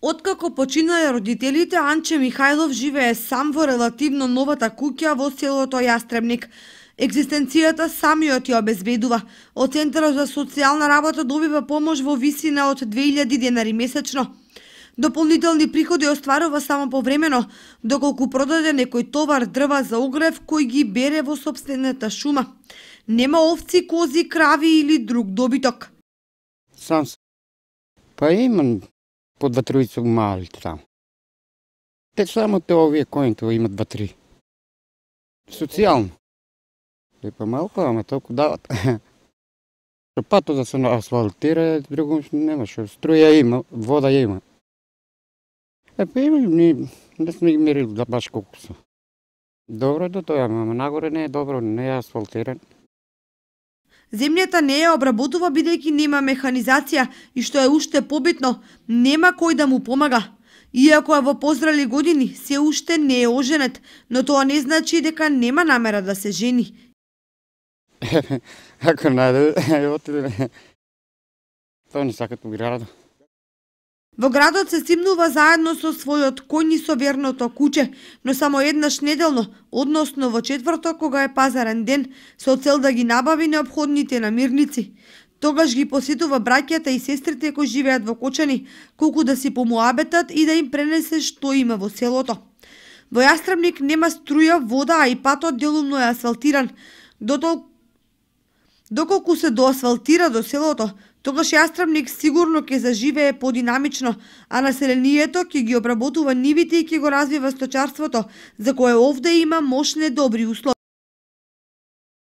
Откако починале родителите, Анче Михајлов живее сам во релативно новата куќа во селото Јастребник. Екзистенцијата самиот ја обезбедува. Од Центарот за социјална работа добива помош во висина од 2000 денари месечно. Дополнителни приходи остварува само повремено, доколку продаде некој товар дрва за огрев кој ги бере во сопствената шума. Нема овци, кози, крави или друг добиток. Сам па имам по два-тројца малите таму. Те само те овие коњите имат два-три. Социјално. И па малко, ама толку дават. Што пато да се асфалтира, друго нема што. Струја има, вода има. Па има, не сме ги мерили да баш колку се. Добро до тоа, ама нагоре не е добро, не е асфалтиран. Земјата не ја обработува бидејќи нема механизација и што е уште побитно, нема кој да му помага. Иако е во позрели години, се уште не е оженет, но тоа не значи дека нема намера да се жени. Ако најде, отиде. Тоа не сакат у градот. Во градот се симнува заедно со својот коњ и со верното куче, но само еднаш неделно, односно во четврток кога е пазарен ден, со цел да ги набави неопходните намирници. Тогаш ги посетува браќата и сестрите кои живеат во Кочани, колку да си помуабетат и да им пренесе што има во селото. Во Јастребник нема струја, вода, а и патот делумно е асфалтиран. Доколку се доасфалтира до селото, тогаш Јастребник сигурно ќе заживее подинамично, а населението ќе ги обработува нивите и ќе го развива сточарството, за кое овде има мошне добри услови.